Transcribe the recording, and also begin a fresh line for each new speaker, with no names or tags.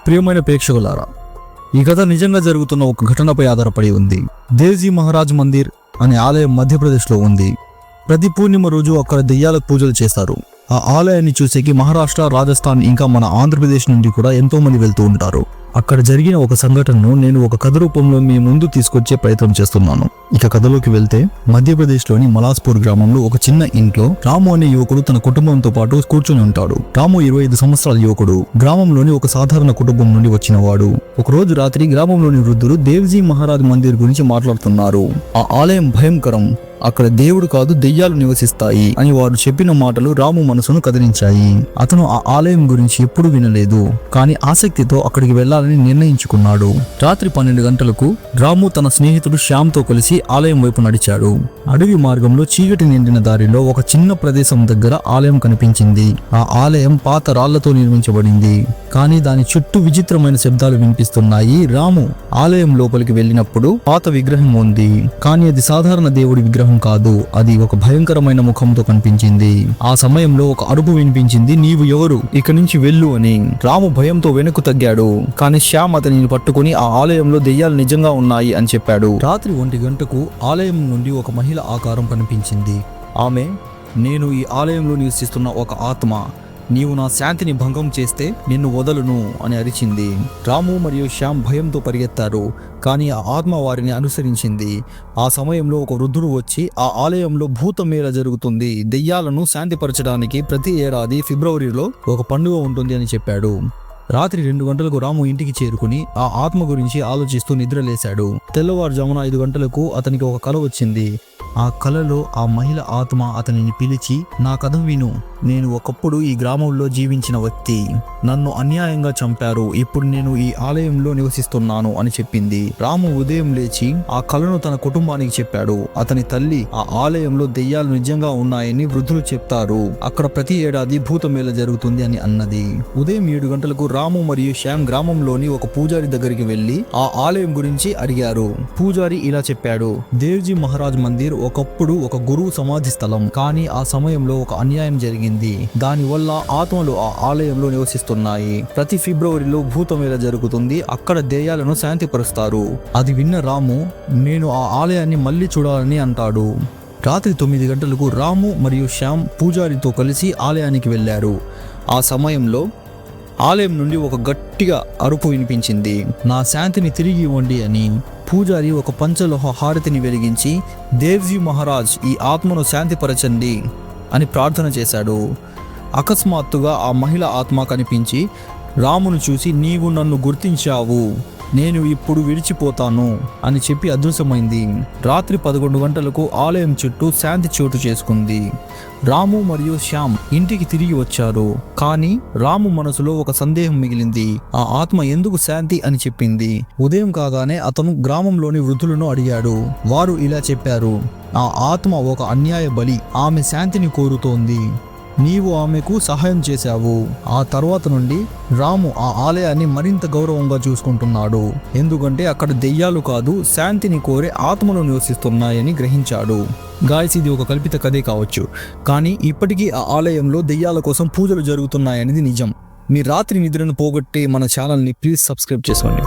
ప్రియమైన ప్రేక్షకులారా, ఈ కథ నిజంగా జరుగుతున్న ఒక ఘటనపై ఆధారపడి ఉంది. దేవ్జీ మహారాజ్ మందిర్ అనే ఆలయం మధ్యప్రదేశ్లో ఉంది. ప్రతి పూర్ణిమ రోజు అక్కడ దెయ్యాలకు పూజలు చేస్తారు. ఆ ఆలయాన్ని చూసేకి మహారాష్ట్ర, రాజస్థాన్ ఇంకా మన ఆంధ్రప్రదేశ్ నుండి కూడా ఎంతో మంది వెళ్తూ ఉంటారు. అక్కడ జరిగిన ఒక సంఘటనను నేను ఒక కథ రూపంలో మీ ముందు తీసుకొచ్చే ప్రయత్నం చేస్తున్నాను. ఇక కథలోకి వెళ్తే, మధ్యప్రదేశ్లోని మలాస్పూర్ గ్రామంలో ఒక చిన్న ఇంట్లో రాము అనే యువకుడు తన కుటుంబంతో పాటు కూర్చొని ఉంటాడు. రాము 25 సంవత్సరాల యువకుడు. గ్రామంలోని ఒక సాధారణ కుటుంబం నుండి వచ్చినవాడు. ఒక రోజు రాత్రి గ్రామంలోని వృద్ధులు దేవ్జీ మహారాజ్ మందిర్ గురించి మాట్లాడుతున్నారు. ఆ ఆలయం భయంకరం, అక్కడ దేవుడు కాదు దెయ్యాలు నివసిస్తాయి అని వారు చెప్పిన మాటలు రాము మనసును కదిలించాయి. అతను ఆ ఆలయం గురించి ఎప్పుడు వినలేదు, కానీ ఆసక్తితో అక్కడికి వెళ్లాలని నిర్ణయించుకున్నాడు. రాత్రి 12 గంటలకు రాము తన స్నేహితుడు శ్యామ్తో కలిసి ఆలయం వైపు నడిచాడు. అడవి మార్గంలో చీకటి నిండిన దారిలో ఒక చిన్న ప్రదేశం దగ్గర ఆలయం కనిపించింది. ఆ ఆలయం పాత రాళ్లతో నిర్మించబడింది, కానీ దాని చుట్టూ విచిత్రమైన శబ్దాలు వినిపిస్తున్నాయి. రాము ఆలయం లోపలికి వెళ్ళినప్పుడు పాత విగ్రహం ఉంది, కానీ అది సాధారణ దేవుడి విగ్రహం కాదు. అది ఒక భయంకరమైన ముఖంతో కనిపించింది. ఆ సమయంలో ఒక అరుపు వినిపించింది, "నీవు ఎవరు? ఇక నుంచి వెళ్ళు" అని. రాము భయంతో వెనక్కు తగ్గాడు, కానీ శ్యామ్ అతనిని పట్టుకుని ఆ ఆలయంలో దెయ్యాలు నిజంగా ఉన్నాయి అని చెప్పాడు. రాత్రి 1 గంటకు ఆలయం నుండి ఒక మహిళ ఆకారం కనిపించింది. ఆమె, "నేను ఈ ఆలయంలో నివసిస్తున్న ఒక ఆత్మ. నీవు నా శాంతిని భంగం చేస్తే నిన్ను వదలును" అని అరిచింది. రాము మరియు శ్యామ్ భయంతో పరిగెత్తారు, కానీ ఆ ఆత్మ వారిని అనుసరించింది. ఆ సమయంలో ఒక వృద్ధుడు వచ్చి, "ఆ ఆలయంలో భూతమేళ జరుగుతుంది. దెయ్యాలను శాంతిపరచడానికి ప్రతి ఏడాది ఫిబ్రవరిలో ఒక పండుగ ఉంటుంది" అని చెప్పాడు. రాత్రి 2 గంటలకు రాము ఇంటికి చేరుకుని ఆ ఆత్మ గురించి ఆలోచిస్తూ నిద్రలేశాడు. తెల్లవారుజామున 5 గంటలకు అతనికి ఒక కల వచ్చింది. ఆ కలలో ఆ మహిళ ఆత్మ అతనిని పిలిచి, "నా కథ విను. నేను ఒకప్పుడు ఈ గ్రామంలో జీవించిన వ్యక్తి. నన్ను అన్యాయంగా చంపారు. ఇప్పుడు నేను ఈ ఆలయంలో నివసిస్తున్నాను" అని చెప్పింది. రాము ఉదయం లేచి ఆ కలను తన కుటుంబానికి చెప్పాడు. అతని తల్లి, "ఆ ఆలయంలో దెయ్యాలు నిజంగా ఉన్నాయని వృద్ధులు చెప్తారు. అక్కడ ప్రతి ఏడాది భూతమేళ జరుగుతుంది" అని అన్నది. ఉదయం 7 గంటలకు రాము మరియు శ్యామ్ గ్రామంలోని ఒక పూజారి దగ్గరికి వెళ్లి ఆ ఆలయం గురించి అడిగారు. పూజారి ఇలా చెప్పాడు, "దేవ్జీ మహారాజ్ మందిర్ ఒకప్పుడు ఒక గురువు సమాధి స్థలం, కానీ ఆ సమయంలో ఒక అన్యాయం జరిగింది. దానివల్ల ఆత్మలు ఆ ఆలయంలో నివసిస్తున్నాయి. ప్రతి ఫిబ్రవరిలో భూతమేళ జరుగుతుంది. అక్కడ దెయ్యాలను శాంతిపరుస్తారు." అది విన్న రాము, "నేను ఆ ఆలయాన్ని మళ్ళీ చూడాలని" అంటాడు. రాత్రి 9 గంటలకు రాము మరియు శ్యామ్ పూజారితో కలిసి ఆలయానికి వెళ్లారు. ఆ సమయంలో ఆలయం నుండి ఒక గట్టిగా అరుపు వినిపించింది, "నా శాంతిని తిరిగి ఇవ్వండి" అని. పూజారి ఒక పంచలోహ హారతిని వెలిగించి, "దేవ్జీ మహారాజ్, ఈ ఆత్మను శాంతిపరచండి" అని ప్రార్థన చేశాడు. అకస్మాత్తుగా ఆ మహిళ ఆత్మ కనిపించి రామును చూసి, "నీవు నన్ను గుర్తించావు. నేను ఇప్పుడు విడిచిపోతాను" అని చెప్పి అదృశ్యమైంది. రాత్రి 11 గంటలకు ఆలయం చుట్టూ శాంతి చోటు చేసుకుంది. రాము మరియు శ్యామ్ ఇంటికి తిరిగి వచ్చారు, కానీ రాము మనసులో ఒక సందేహం మిగిలింది. ఆ ఆత్మ ఎందుకు శాంతి అని చెప్పింది? ఉదయం కాగానే అతను గ్రామంలోని వృద్ధులను అడిగాడు. వారు ఇలా చెప్పారు, "ఆ ఆత్మ ఒక అన్యాయ బలి. ఆమె శాంతిని కోరుతోంది. నీవు ఆమెకు సహాయం చేశావు." ఆ తర్వాత నుండి రాము ఆ ఆలయాన్ని మరింత గౌరవంగా చూసుకుంటున్నాడు, ఎందుకంటే అక్కడ దెయ్యాలు కాదు, శాంతిని కోరే ఆత్మలు నివసిస్తున్నాయని గ్రహించాడు. గాయస్, ఇది ఒక కల్పిత కథే కావచ్చు, కానీ ఇప్పటికీ ఆ ఆలయంలో దెయ్యాల కోసం పూజలు జరుగుతున్నాయనేది నిజం. మీ రాత్రి నిద్రను పోగొట్టే మన ఛానల్ని ప్లీజ్ సబ్స్క్రైబ్ చేసుకోండి.